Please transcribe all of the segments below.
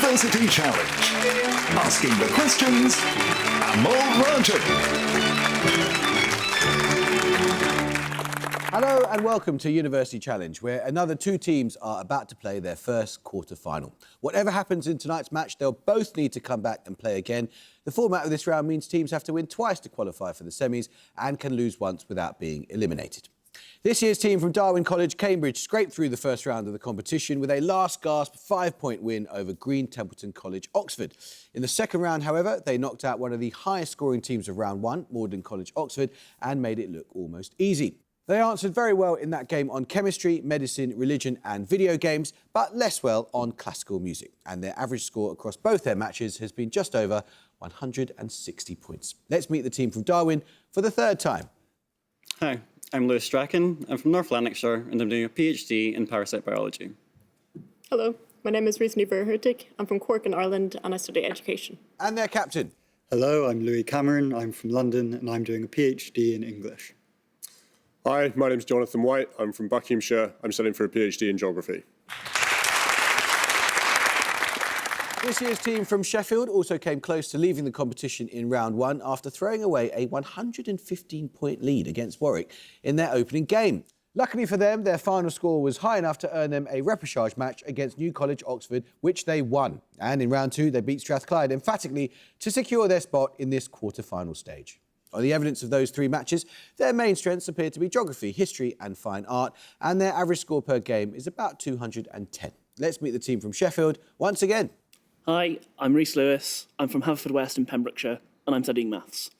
University Challenge. Asking the questions, Amol Rajan. Hello and welcome to University Challenge, where another two teams are about to play their first quarter-final. Whatever happens in tonight's match, they'll both need to come back and play again. The format of this round means teams have to win twice to qualify for the semis and can lose once without being eliminated. This year's team from Darwin College, Cambridge, scraped through the first round of the competition with a last-gasp 5-point win over Green Templeton College, Oxford. In the second round, however, they knocked out one of the highest-scoring teams of round one, Magdalen College, Oxford, and made it look almost easy. They answered very well in that game on chemistry, medicine, religion and video games, but less well on classical music. And their average score across both their matches has been just over 160 points. Let's meet the team from Darwin for the third time. Hi, I'm Lewis Strachan. I'm from North Lanarkshire and I'm doing a PhD in parasite biology. Hello, my name is Ruth Niebuhr-Hurtig. I'm from Cork in Ireland and I study education. And their captain. Hello, I'm Louis Cameron. I'm from London and I'm doing a PhD in English. Hi, my name's Jonathan White. I'm from Buckinghamshire. I'm studying for a PhD in geography. This year's team from Sheffield also came close to leaving the competition in round one after throwing away a 115-point lead against Warwick in their opening game. Luckily for them, their final score was high enough to earn them a repechage match against New College, Oxford, which they won. And in round two, they beat Strathclyde emphatically to secure their spot in this quarter-final stage. On the evidence of those three matches, their main strengths appear to be geography, history and fine art, and their average score per game is about 210. Let's meet the team from Sheffield once again. Hi, I'm Rhys Lewis. I'm from Haverfordwest in Pembrokeshire, and I'm studying maths.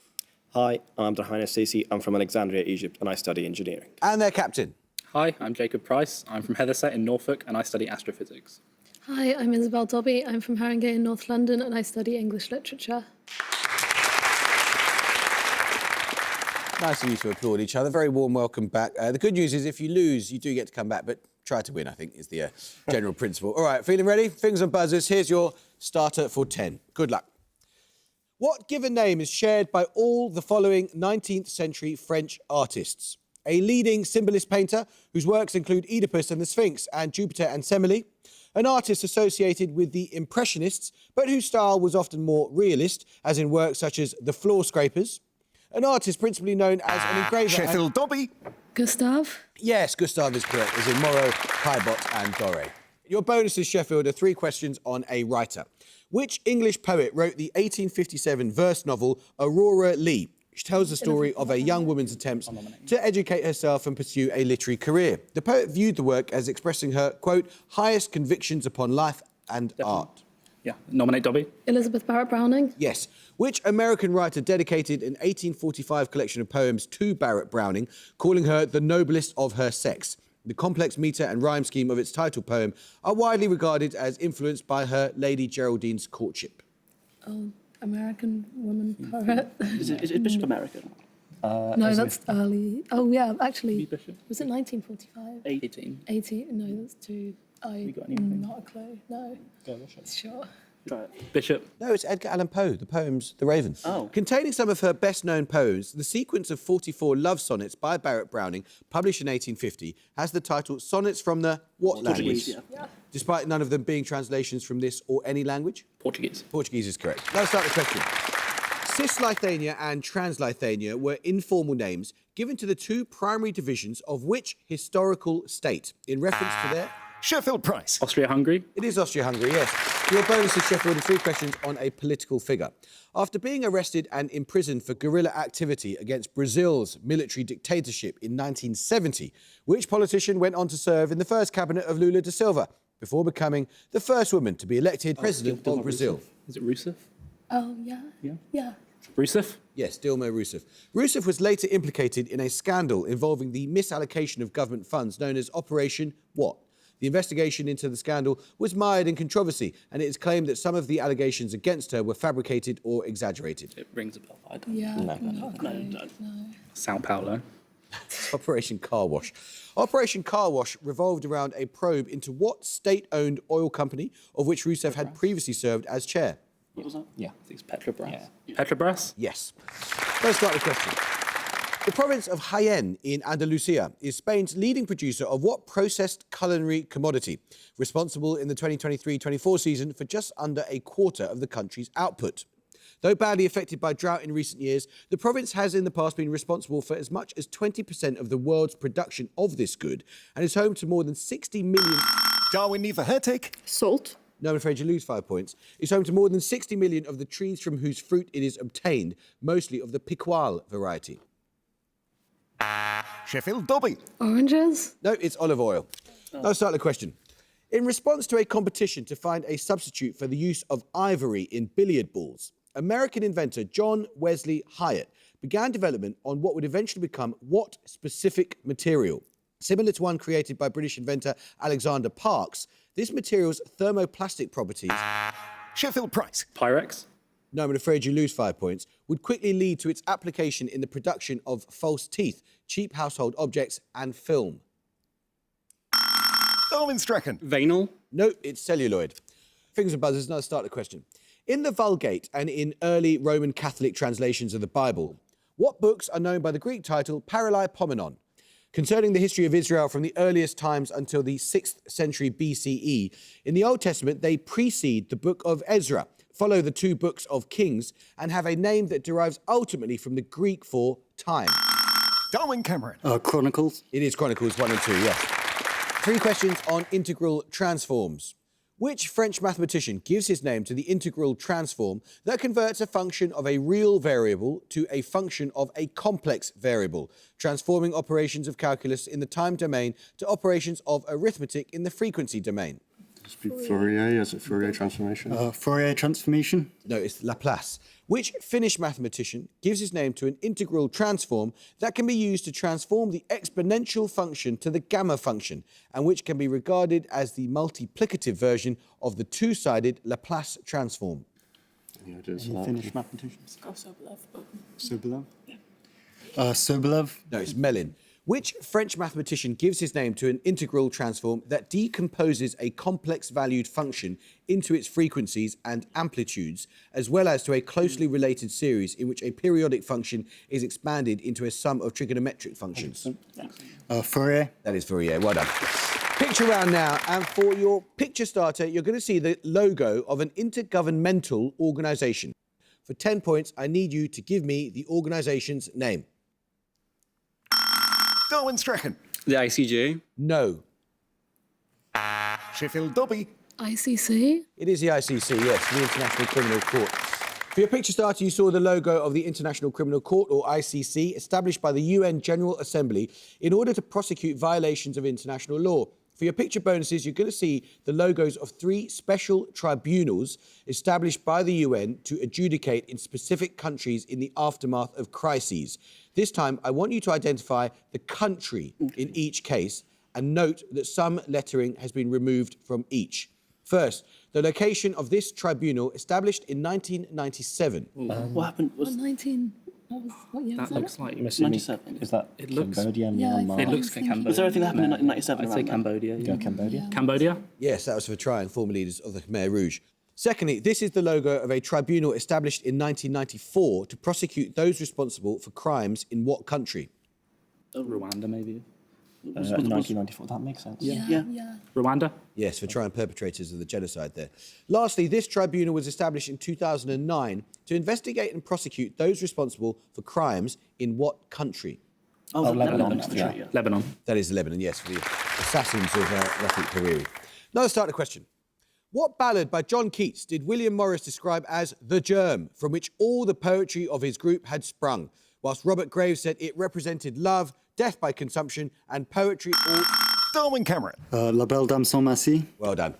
Hi, I'm Abdurrahman Stacey. I'm from Alexandria, Egypt, and I study engineering. And their captain. Hi, I'm Jacob Price. I'm from Heatherset in Norfolk, and I study astrophysics. Hi, I'm Isabel Dobby. I'm from Haringey in North London, and I study English literature. Nice of you to applaud each other. Very warm welcome back. The good news is if you lose, you do get to come back, but try to win, I think, is the general principle. All right, feeling ready? Fingers on buzzers. Here's your starter for 10. Good luck. What given name is shared by all the following 19th century French artists? A leading symbolist painter whose works include Oedipus and the Sphinx and Jupiter and Semele. An artist associated with the Impressionists, but whose style was often more realist, as in works such as The Floor Scrapers. An artist principally known as an engraver... Sheffield Dobby. Gustave? Yes, Gustave is correct, as in Moreau, Caillebotte and Doré. Your bonuses, Sheffield, are 3 questions on a writer. Which English poet wrote the 1857 verse novel Aurora Leigh, which tells the story of a young woman's attempts to educate herself and pursue a literary career? The poet viewed the work as expressing her, quote, highest convictions upon life and art. Yeah, nominate Dobby. Elizabeth Barrett Browning? Yes. Which American writer dedicated an 1845 collection of poems to Barrett Browning, calling her the noblest of her sex? The complex metre and rhyme scheme of its title poem are widely regarded as influenced by her Lady Geraldine's courtship. Oh, American woman poet. Is it Bishop American? No, that's early. Oh, yeah, actually. Bishop? Was it 1945? 18. 18? No, that's too... Not a clue, no. Sure. Try it. Bishop. No, it's Edgar Allan Poe, the poems The Raven. Oh. Containing some of her best-known poems, the sequence of 44 love sonnets by Barrett Browning, published in 1850, has the title Sonnets from the what language? Yeah. Despite none of them being translations from this or any language? Portuguese. Portuguese is correct. Let's start the question. Cisleithania and Transleithania were informal names given to the two primary divisions of which historical state, in reference to their... Sheffield Price. Austria-Hungary. It is Austria-Hungary, yes. Your bonus is Sheffield, 3 questions on a political figure. After being arrested and imprisoned for guerrilla activity against Brazil's military dictatorship in 1970, which politician went on to serve in the first cabinet of Lula da Silva before becoming the first woman to be elected president of Brazil? Is it Rousseff? Oh, yeah. Rousseff? Yes, Dilma Rousseff. Rousseff was later implicated in a scandal involving the misallocation of government funds known as Operation what? The investigation into the scandal was mired in controversy, and it is claimed that some of the allegations against her were fabricated or exaggerated. It rings a bell. I don't Yeah, know. no. Sao Paulo. Operation Car Wash. Operation Car Wash revolved around a probe into what state-owned oil company of which Rousseff had previously served as chair? What was that? Yeah, I think it's Petrobras. Yeah. Petrobras? Yes. Let's start the question. The province of Jaén in Andalusia is Spain's leading producer of what processed culinary commodity, responsible in the 2023-24 season for just under a quarter of the country's output. Though badly affected by drought in recent years, the province has in the past been responsible for as much as 20% of the world's production of this good and is home to more than 60 million... Darwin Neverhetic. Salt. No, I'm afraid you lose 5 points. It's home to more than 60 million of the trees from whose fruit it is obtained, mostly of the picual variety. Sheffield Dobby. Oranges? No, it's olive oil. Now start the question. In response to a competition to find a substitute for the use of ivory in billiard balls, American inventor John Wesley Hyatt began development on what would eventually become what specific material? Similar to one created by British inventor Alexander Parkes, this material's thermoplastic properties... Sheffield Price. Pyrex. No, I'm afraid you lose 5 points, would quickly lead to its application in the production of false teeth, cheap household objects and film. Darwin Strachan. Vinyl. No, it's celluloid. Fingers and buzzers, now start the question. In the Vulgate and in early Roman Catholic translations of the Bible, what books are known by the Greek title Paralipomenon? Concerning the history of Israel from the earliest times until the 6th century BCE, in the Old Testament they precede the book of Ezra, follow the 2 books of Kings, and have a name that derives ultimately from the Greek for time. Darwin Cameron. Chronicles. It is Chronicles 1 and 2, yes. 3 questions on integral transforms. Which French mathematician gives his name to the integral transform that converts a function of a real variable to a function of a complex variable, transforming operations of calculus in the time domain to operations of arithmetic in the frequency domain? Fourier, is it Fourier transformation? Fourier transformation. No, it's Laplace. Which Finnish mathematician gives his name to an integral transform that can be used to transform the exponential function to the gamma function, and which can be regarded as the multiplicative version of the two-sided Laplace transform? Any ideas? Any Finnish mathematicians? Sobolev. Sobolev. Sobolev. No, it's Mellin. Which French mathematician gives his name to an integral transform that decomposes a complex valued function into its frequencies and amplitudes, as well as to a closely related series in which a periodic function is expanded into a sum of trigonometric functions? Fourier. That is Fourier. Well done. Picture round now, and for your picture starter, you're going to see the logo of an intergovernmental organisation. For 10 points, I need you to give me the organisation's name. Darwin Strachan. The ICJ. No. Sheffield Dobby. ICC? It is the ICC, yes, the International Criminal Court. For your picture starter, you saw the logo of the International Criminal Court, or ICC, established by the UN General Assembly in order to prosecute violations of international law. For your picture bonuses, you're going to see the logos of 3 special tribunals established by the UN to adjudicate in specific countries in the aftermath of crises. This time, I want you to identify the country in each case and note that some lettering has been removed from each. First, the location of this tribunal established in 1997. What happened was... What year was That looks like... 97. Is that It looks- Cambodia, Yeah, I Myanmar? thought- It looks like Cambodia. Was there anything that happened in 97? I'd say around that? Cambodia. Go Cambodia? Cambodia? Yes, that was for trying former leaders of the Khmer Rouge. Secondly, this is the logo of a tribunal established in 1994 to prosecute those responsible for crimes in what country? Rwanda, maybe. 1994, that makes sense. Yeah. Rwanda? Yes, for trying perpetrators of the genocide there. Lastly, this tribunal was established in 2009 to investigate and prosecute those responsible for crimes in what country? Lebanon. Yeah. Lebanon. That is Lebanon, yes, for the assassins of Rafik Hariri. Now let's start the question. What ballad by John Keats did William Morris describe as the germ from which all the poetry of his group had sprung, whilst Robert Graves said it represented love, death by consumption, and poetry all... Darwin Cameron. La Belle Dame sans Merci. Well done.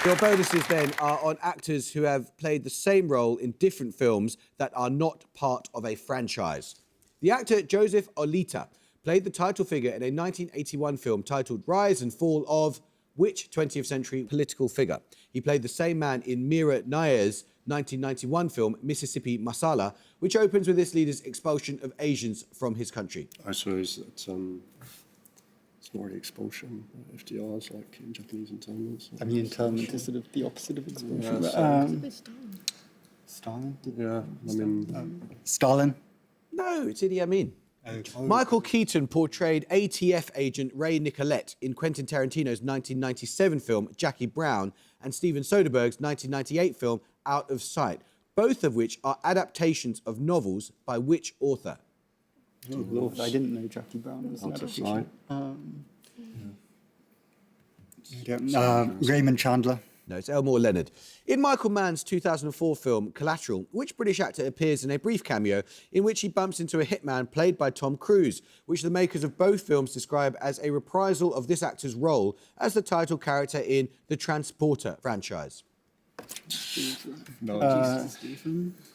Your bonuses then are on actors who have played the same role in different films that are not part of a franchise. The actor Joseph Olita played the title figure in a 1981 film titled Rise and Fall of which 20th century political figure? He played the same man in Mira Nair's 1991 film Mississippi Masala, which opens with this leader's expulsion of Asians from his country. I suppose it's not really expulsion. FDR is like in Japanese internment. I mean, internment is sort of the opposite of expulsion. Yeah, Stalin? Yeah, I mean... Stalin? No, it's Idi Amin. Michael Keaton portrayed ATF agent Ray Nicolette in Quentin Tarantino's 1997 film Jackie Brown and Steven Soderbergh's 1998 film Out of Sight, both of which are adaptations of novels by which author? Oh, Lord, I didn't know Jackie Brown was an adaptation. Raymond Chandler. No, it's Elmore Leonard. In Michael Mann's 2004 film Collateral, which British actor appears in a brief cameo in which he bumps into a hitman played by Tom Cruise, which the makers of both films describe as a reprisal of this actor's role as the title character in the Transporter franchise? Stephen?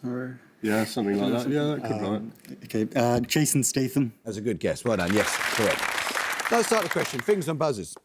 Or... Yeah, something like that. Yeah, that could be right. Okay, Jason Statham. That's a good guess. Well done. Yes, correct. Let's start the question. Fingers on buzzers.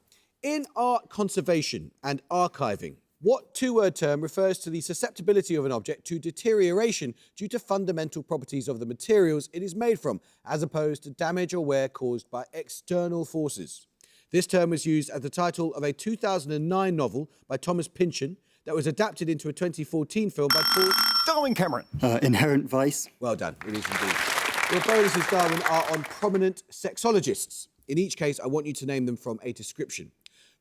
In art conservation and archiving, what two-word term refers to the susceptibility of an object to deterioration due to fundamental properties of the materials it is made from, as opposed to damage or wear caused by external forces? This term was used as the title of a 2009 novel by Thomas Pynchon that was adapted into a 2014 film by Paul Darwin Cameron. Inherent Vice. Well done, it is indeed. Your bonuses, Darwin, are on prominent sexologists. In each case, I want you to name them from a description.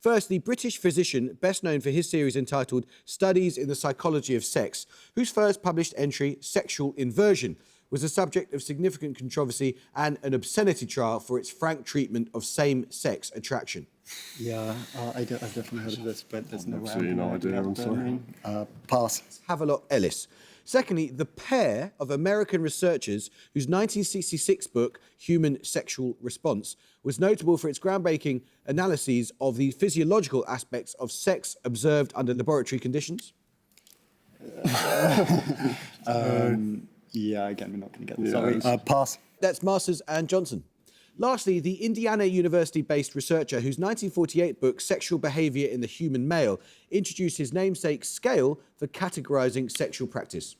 First, the British physician, best known for his series entitled Studies in the Psychology of Sex, whose first published entry, Sexual Inversion, was the subject of significant controversy and an obscenity trial for its frank treatment of same-sex attraction. Yeah, I've definitely heard of this, but there's no way. Absolutely no idea, I'm sorry. Pass. Havelock Ellis. Secondly, the pair of American researchers whose 1966 book, Human Sexual Response, was notable for its groundbreaking analyses of the physiological aspects of sex observed under laboratory conditions. Yeah, again, we're not going to get this. Sorry. Pass. That's Masters and Johnson. Lastly, the Indiana University-based researcher whose 1948 book, Sexual Behaviour in the Human Male, introduced his namesake scale for categorising sexual practice.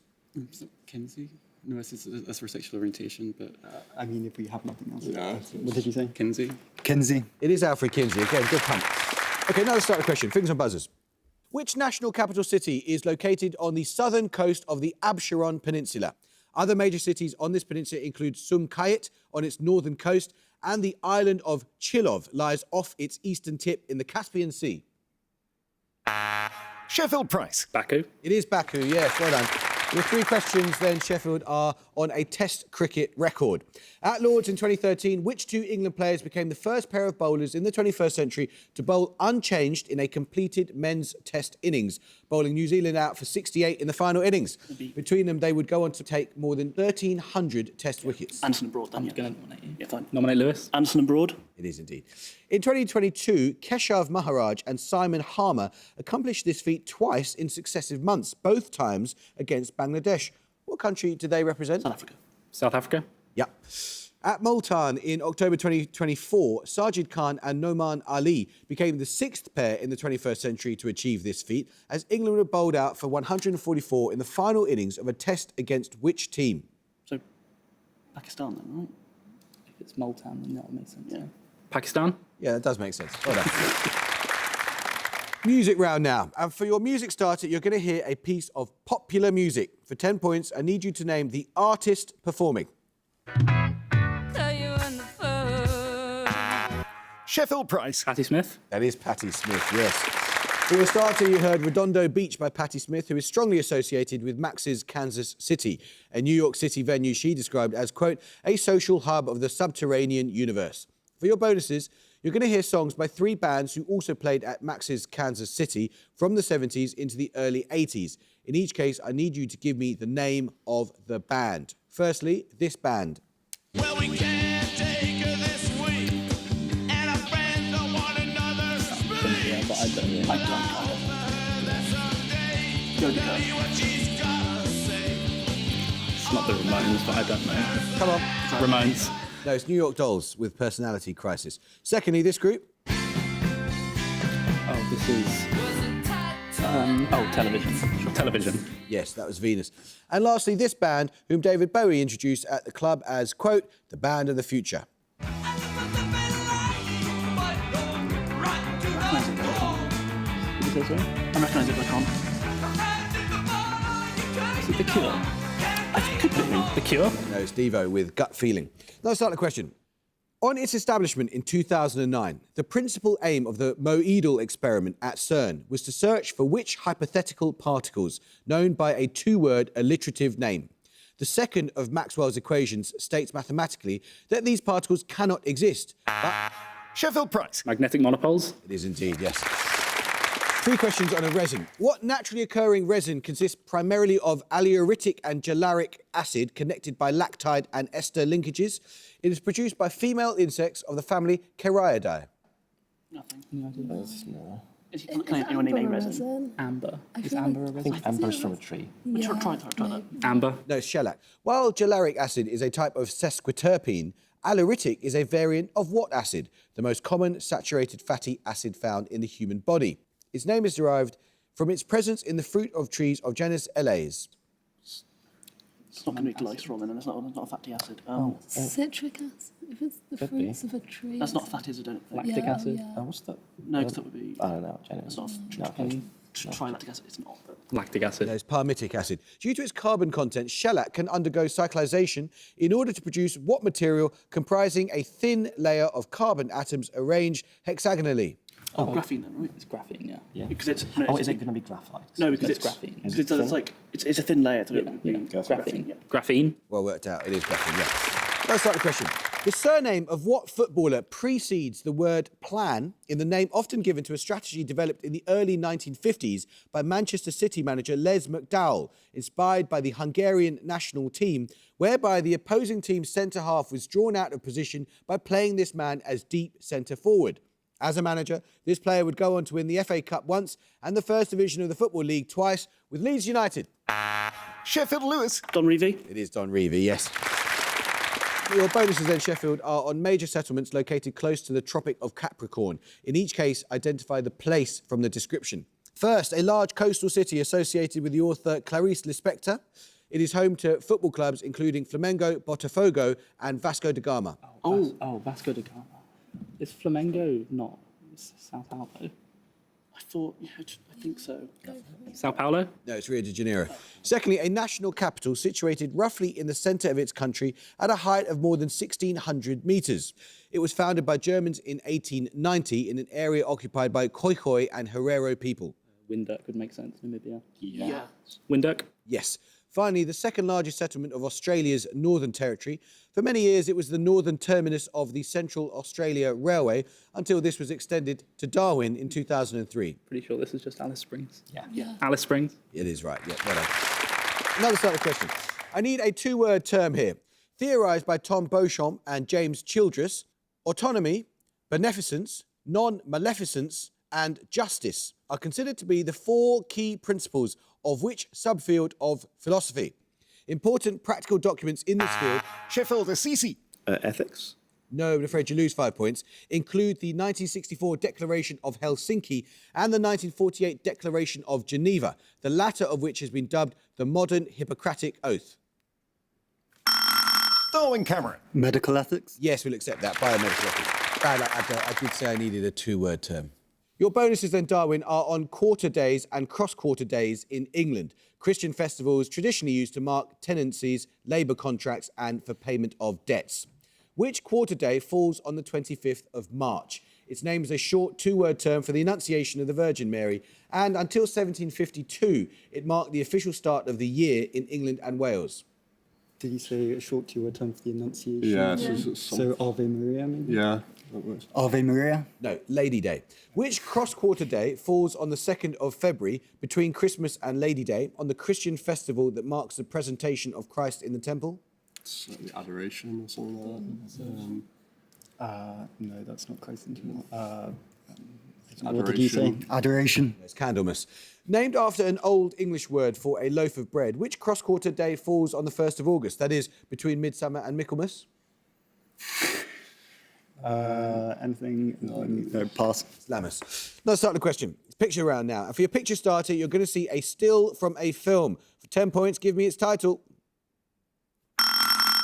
Kinsey? No, that's for sexual orientation, but... I mean, if we have nothing else. Yeah. What did you say? Kinsey? Kinsey. It is Alfred Kinsey. Again, good punt. OK, now let's start the question. Fingers on buzzers. Which national capital city is located on the southern coast of the Absheron Peninsula? Other major cities on this peninsula include Sumkayit on its northern coast, and the island of Chilov lies off its eastern tip in the Caspian Sea. Sheffield Price. Baku. It is Baku, yes, well done. Your three questions then, Sheffield, are on a Test cricket record. At Lord's in 2013, which two England players became the first pair of bowlers in the 21st century to bowl unchanged in a completed men's Test innings, bowling New Zealand out for 68 in the final innings? Between them, they would go on to take more than 1,300 Test wickets. Anderson and Broad, then. I'm Yeah. going to nominate you. Yeah, fine. Nominate Lewis. Anderson and Broad. It is indeed. In 2022, Keshav Maharaj and Simon Harmer accomplished this feat twice in successive months, both times against Bangladesh. What country do they represent? South Africa. South Africa. Yep. At Multan in October 2024, Sajid Khan and Noman Ali became the sixth pair in the 21st century to achieve this feat, as England were bowled out for 144 in the final innings of a Test against which team? So, Pakistan then, right? If it's Multan, then that makes sense. Yeah. Pakistan. Yeah, that does make sense. Well done. Music round now. And for your music starter, you're going to hear a piece of popular music. For 10 points, I need you to name the artist performing. Sheffield Price. Patti Smith. That is Patti Smith, yes. For your starter, you heard Redondo Beach by Patti Smith, who is strongly associated with Max's Kansas City, a New York City venue she described as, quote, a social hub of the subterranean universe. For your bonuses, you're going to hear songs by three bands who also played at Max's Kansas City from the 70s into the early 80s. In each case, I need you to give me the name of the band. Firstly, this band. Well, we can't take her this week, and our friends don't want another speak. Yeah, but I don't It's not the Ramones, but I don't know. Come on. Ramones. No, it's New York Dolls with Personality Crisis. Secondly, this group. Oh, this is Television. Television. Yes, that was Venus. And lastly, this band, whom David Bowie introduced at the club as, quote, the band of the future. I recognise it, but I can't. Is it The Cure? The Cure. No, it's Devo with Gut Feeling. Now, let's start the question. On its establishment in 2009, the principal aim of the Moedal experiment at CERN was to search for which hypothetical particles, known by a two-word alliterative name. The second of Maxwell's equations states mathematically that these particles cannot exist, but Sheffield Price. Magnetic monopoles. it is indeed, yes. 3 questions on a resin. What naturally occurring resin consists primarily of allyuritic and gelaric acid connected by lactide and ester linkages? It is produced by female insects of the family Cariidae. Nothing. No idea. Can anyone name a resin? Amber. Is feel amber like- a resin? Amber's from a tree. Yeah, Try that. Amber. No, it's shellac. While gelaric acid is a type of sesquiterpene, allyuritic is a variant of what acid? The most common saturated fatty acid found in the human body. Its name is derived from its presence in the fruit of trees of genus Elais. It's not going to be glycerol then, and it's not a fatty acid. Citric acid. If it's the Could be. fruits of a tree. That's not fatty, is it? Lactic acid. Yeah. What's that? No, because that would be. I don't know. Jenny. It's not. No, okay. Try lactic acid. It's not. But Lactic acid. There's palmitic acid. Due to its carbon content, shellac can undergo cyclization in order to produce what material comprising a thin layer of carbon atoms arranged hexagonally? graphene then, right? It's graphene, Yeah. Because it's. Oh, is it going to be graphite? No, because It's it's graphene. Because it's like it's a thin layer to it. Graphene. Yeah. Graphene. Well worked out. It is graphene, yeah. Let's start the question. The surname of what footballer precedes the word plan in the name often given to a strategy developed in the early 1950s by Manchester City manager Les McDowell, inspired by the Hungarian national team, whereby the opposing team's centre-half was drawn out of position by playing this man as deep centre-forward. As a manager, this player would go on to win the FA Cup once and the First Division of the Football League twice with Leeds United. Sheffield Lewis. Don Revie. It is Don Revie, yes. Your bonuses then, Sheffield, are on major settlements located close to the Tropic of Capricorn. In each case, identify the place from the description. First, a large coastal city associated with the author Clarice Lispector. It is home to football clubs including Flamengo, Botafogo and Vasco da Gama. Vasco da Gama. Is Flamengo not Sao Paulo? I thought. Yeah, I think so. Sao Paulo? No, it's Rio de Janeiro. Secondly, a national capital situated roughly in the centre of its country at a height of more than 1,600 metres. It was founded by Germans in 1890 in an area occupied by Khoikhoi and Herero people. Windhoek would make sense. Namibia. Yeah. Windhoek? Yes. Finally, the second largest settlement of Australia's Northern Territory. For many years, it was the northern terminus of the Central Australia Railway until this was extended to Darwin in 2003. Pretty sure this is just Alice Springs. Yeah. Alice Springs? It is right, yeah, well done. Another start of the question. I need a two-word term here. Theorised by Tom Beauchamp and James Childress, autonomy, beneficence, non-maleficence and justice are considered to be the 4 key principles of which subfield of philosophy? Important practical documents in this field, Sheffield Assisi. Ethics. no, I'm afraid you lose 5 points, include the 1964 Declaration of Helsinki and the 1948 Declaration of Geneva, the latter of which has been dubbed the modern Hippocratic Oath. Darwin Cameron. Medical ethics. Yes, we'll accept that. Biomedical ethics. Bad luck, I did say I needed a two-word term. Your bonuses then, Darwin, are on quarter days and cross-quarter days in England. Christian festivals traditionally used to mark tenancies, labour contracts and for payment of debts. Which quarter day falls on the 25th of March? Its name is a short two-word term for the Annunciation of the Virgin Mary, and until 1752, it marked the official start of the year in England and Wales. Did you say a short two-word term for the Annunciation? Yeah, So Ave Maria, maybe? yeah, that works. Ave Maria? No, Lady Day. Which cross-quarter day falls on the 2nd of February between Christmas and Lady Day on the Christian festival that marks the presentation of Christ in the temple? So the adoration or something like that. No, that's not close enough. Adoration. What did you say? Adoration. It's Candlemas. Named after an Old English word for a loaf of bread, which cross-quarter day falls on the 1st of August? That is, between Midsummer and Michaelmas? Anything? No, pass. Lammas. Let's start the question. It's picture round now. And for your picture starter, you're going to see a still from a film. For 10 points, give me its title.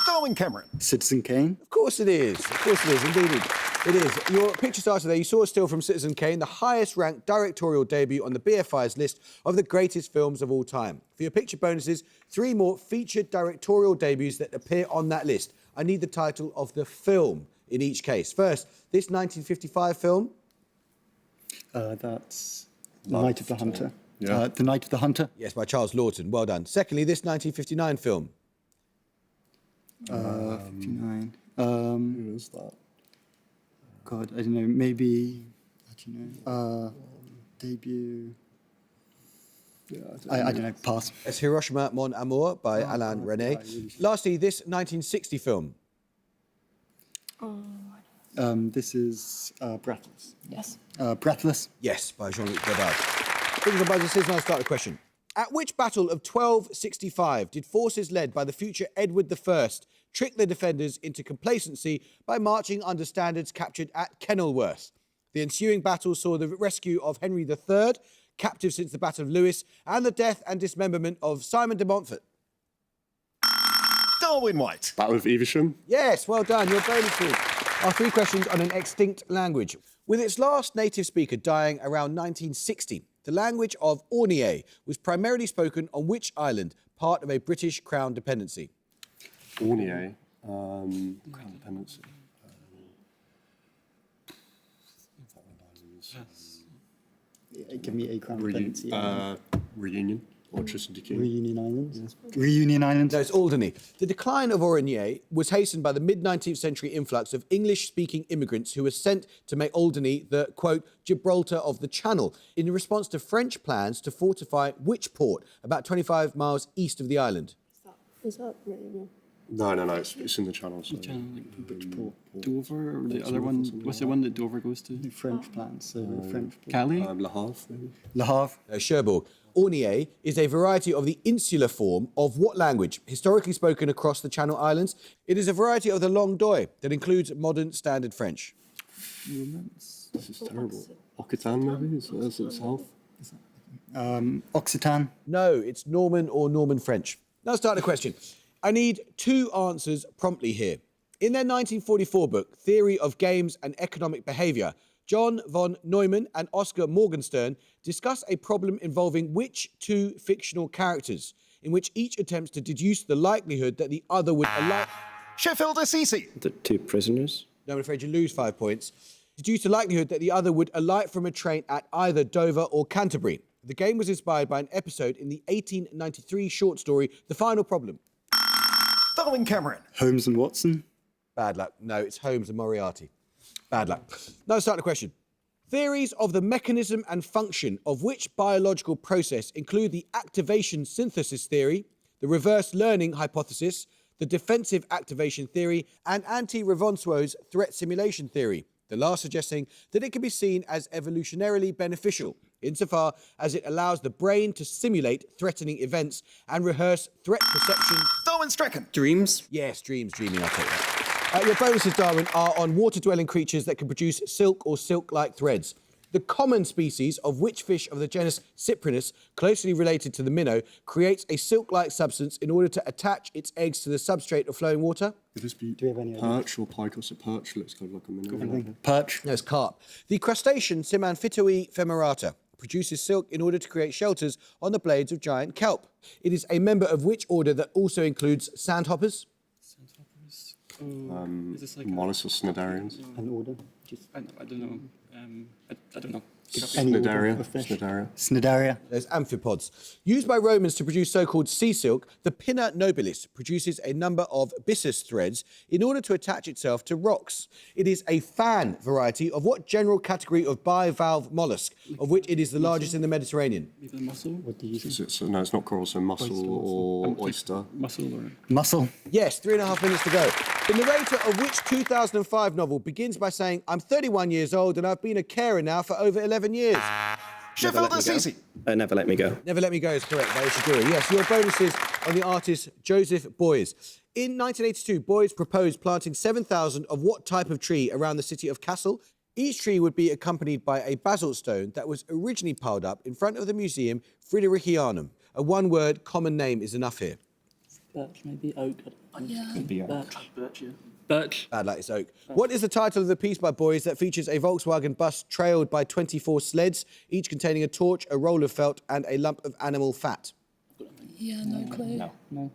Darwin Cameron. Citizen Kane. Of course it is. Of course it is, indeed. It is. Your picture starter there, you saw a still from Citizen Kane, the highest-ranked directorial debut on the BFI's list of the greatest films of all time. For your picture bonuses, 3 more featured directorial debuts that appear on that list. I need the title of the film in each case. First, this 1955 film. That's The Night of the Hunter. Yeah. The Night of the Hunter. Yes, by Charles Lawton. Well done. Secondly, this 1959 film. 59. Who is that? God, I don't know. Maybe. I don't know. Debut. Yeah, I don't know. Pass. It's Hiroshima Mon Amour by Alain Resnais. Lastly, this 1960 film. This is Breathless. Yes. Breathless. Yes, by Jean-Luc Godard. Fingers on buzzers, says, and I'll start the question. At which battle of 1265 did forces led by the future Edward I trick the defenders into complacency by marching under standards captured at Kenilworth? The ensuing battle saw the rescue of Henry III, captive since the Battle of Lewes, and the death and dismemberment of Simon de Montfort. Darwin White. Battle of Evesham. Yes, well done. Your bonuses are 3 questions on an extinct language. With its last native speaker dying around 1960, the language of Orkney was primarily spoken on which island, part of a British Crown dependency? Orkney. Crown dependency. Give me a crown dependency. Reunion or Tristan King. Reunion Islands. Reunion Islands. No, it's Alderney. The decline of Orkney was hastened by the mid-19th century influx of English-speaking immigrants who were sent to make Alderney the, quote, Gibraltar of the Channel, in response to French plans to fortify which port, about 25 miles east of the island? Is that Reunion? No, it's in the Channel. So. Which port? Dover or the other one? What's the one that Dover goes to? The French plans. French. Calais? Le Havre, maybe. Le Havre. Cherbourg. Orkney is a variety of the insular form of what language, historically spoken across the Channel Islands? It is a variety of the Langue d'Oil that includes modern standard French. This is terrible. Occitan, maybe? Is it south? Occitan. No, it's Norman or Norman French. Now start the question. I need 2 answers promptly here. In their 1944 book, Theory of Games and Economic Behaviour, John von Neumann and Oscar Morgenstern discuss a problem involving which 2 fictional characters, in which each attempts to deduce the likelihood that the other would alight... Sheffield Assisi. The 2 prisoners. No, I'm afraid you lose 5 points. Deduce the likelihood that the other would alight from a train at either Dover or Canterbury. The game was inspired by an episode in the 1893 short story, The Final Problem. Darwin Cameron. Holmes and Watson. Bad luck. No, it's Holmes and Moriarty. Bad luck. Now start the question. Theories of the mechanism and function of which biological process include the activation synthesis theory, the reverse learning hypothesis, the defensive activation theory, and anti-Ravenswo's threat simulation theory, the last suggesting that it can be seen as evolutionarily beneficial, insofar as it allows the brain to simulate threatening events and rehearse threat perception. Darwin Strachan. Dreams? Yes, dreaming, I'll take that. Your bonuses, Darwin, are on water-dwelling creatures that can produce silk or silk-like threads. The common species of which fish of the genus Cyprinus, closely related to the minnow, creates a silk-like substance in order to attach its eggs to the substrate of flowing water? Could this be Do we have any perch or pike? Or perch looks kind of like a minnow. Perch. No, it's carp. The crustacean Simanfitoe femerata produces silk in order to create shelters on the blades of giant kelp. It is a member of which order that also includes sandhoppers? Is this like Mollusks or cnidarians? An order. I don't know. I don't know. Cnidaria. Cnidaria. There's amphipods. Used by Romans to produce so-called sea silk, the pinna nobilis produces a number of byssus threads in order to attach itself to rocks. It is a fan variety of what general category of bivalve mollusk, of which it is the largest in the Mediterranean? Maybe a mussel? What do you think? No, it's not coral, so mussel or oyster. Mussel or... Mussel. Yes, 3.5 minutes to go. The narrator of which 2005 novel begins by saying, I'm 31 years old and I've been a carer now for over 11 years. Sheffield Assisi. Never Let Me Go. Never Let Me Go is correct by Ishiguro. Yes, your bonuses on the artist Joseph Beuys. In 1982, Beuys proposed planting 7,000 of what type of tree around the city of Kassel? Each tree would be accompanied by a basalt stone that was originally piled up in front of the museum Fridericianum. A one-word common name is enough here. Birch, maybe oak. Yeah. Could be Birch, yeah. Birch. Bad luck, it's oak. What is the title of the piece by Boys that features a Volkswagen bus trailed by 24 sleds, each containing a torch, a roll of felt, and a lump of animal fat? Yeah, no clue. No.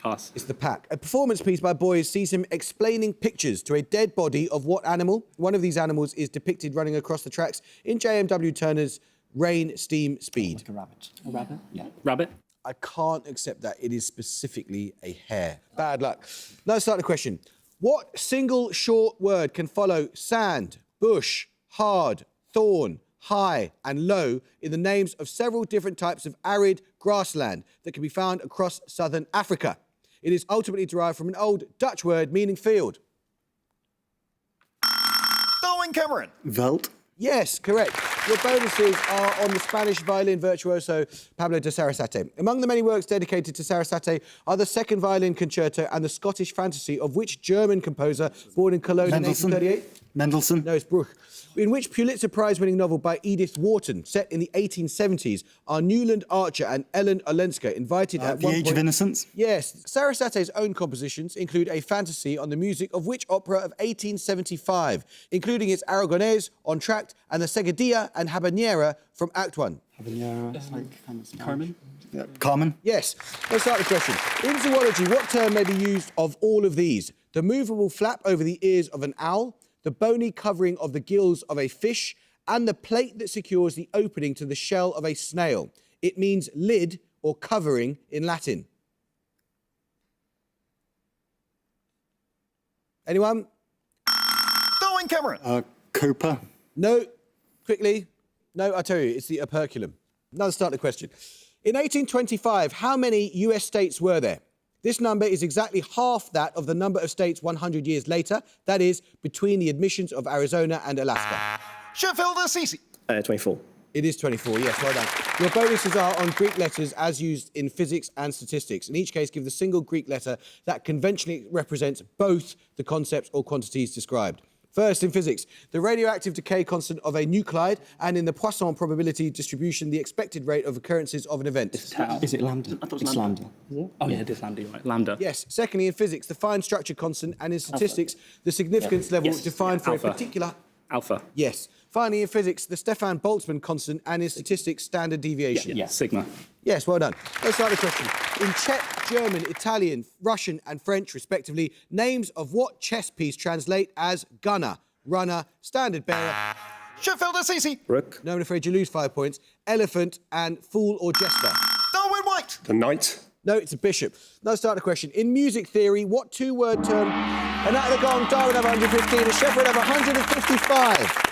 Pass. It's The Pack. A performance piece by Boys sees him explaining pictures to a dead body of what animal? One of these animals is depicted running across the tracks in JMW Turner's Rain, Steam, Speed. Like a rabbit. A rabbit? Yeah. Rabbit? I can't accept that. It is specifically a hare. Bad luck. Now let's start the question. What single short word can follow sand, bush, hard, thorn, high and low in the names of several different types of arid grassland that can be found across southern Africa? It is ultimately derived from an old Dutch word meaning field. Darwin Cameron. Veld. Yes, correct. Your bonuses are on the Spanish violin virtuoso Pablo de Sarasate. Among the many works dedicated to Sarasate are the Second Violin Concerto and the Scottish Fantasy of which German composer born in Cologne in 1838? Mendelssohn. No, it's Bruch. In which Pulitzer Prize-winning novel by Edith Wharton, set in the 1870s, are Newland Archer and Ellen Olenska invited at The one Age point... of Innocence. Yes. Sarasate's own compositions include a fantasy on the music of which opera of 1875, including its Aragonese, Entr'acte, and the Seguidilla and Habanera from Act 1. Habanera. Like kind of Carmen? Yeah. Carmen. Yes. Let's start the question. In zoology, what term may be used of all of these? The movable flap over the ears of an owl, the bony covering of the gills of a fish, and the plate that secures the opening to the shell of a snail. It means lid or covering in Latin. Anyone? Darwin Cameron. Cooper. No. Quickly. No, I tell you, it's the operculum. Now let's start the question. In 1825, how many US states were there? This number is exactly half that of the number of states 100 years later, that is, between the admissions of Arizona and Alaska. Sheffield Assisi. 24. It is 24, yes, well done. Your bonuses are on Greek letters as used in physics and statistics. In each case, give the single Greek letter that conventionally represents both the concepts or quantities described. First, in physics, the radioactive decay constant of a nuclide, and in the Poisson probability distribution, the expected rate of occurrences of an event. Is it lambda? I thought it was It's lambda. lambda. Oh, yeah, it is lambda, you're right. Lambda. Yes. Secondly, in physics, the fine structure constant, and in statistics, the significance level Yes. defined for Alpha. a particular... Alpha. Yes. Finally, in physics, the Stefan Boltzmann constant, and in statistics, standard deviation. Yeah. Sigma. Yes, well done. Let's start the question. In Czech, German, Italian, Russian, and French, respectively, names of what chess piece translate as gunner, runner, standard bearer, Sheffield Assisi. Rook. no, I'm afraid you lose 5 points, elephant, and fool or jester? Darwin White. The knight. No, it's a bishop. Now start the question. In music theory, what two-word term... And out of the gong, Darwin have 115 and Sheffield have 155.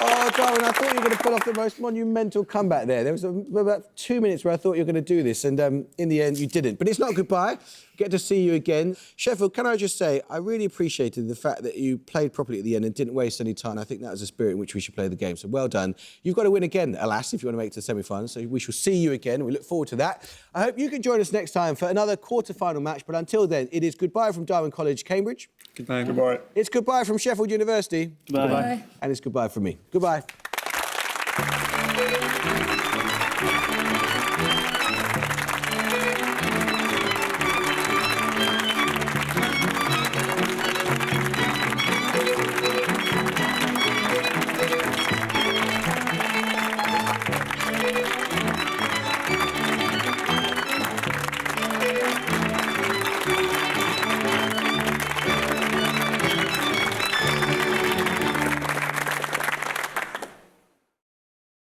Oh, Darwin, I thought you were going to pull off the most monumental comeback there. There was about 2 minutes where I thought you were going to do this, and in the end, you didn't. But it's not goodbye. Get to see you again. Sheffield, can I just say, I really appreciated the fact that you played properly at the end and didn't waste any time. I think that was the spirit in which we should play the game. So well done. You've got to win again, alas, if you want to make it to the semi-finals. So we shall see you again. We look forward to that. I hope you can join us next time for another quarter-final match. But until then, it is goodbye from Darwin College, Cambridge. Goodbye. Goodbye. It's goodbye from Sheffield University. Goodbye. And it's goodbye from me. Goodbye.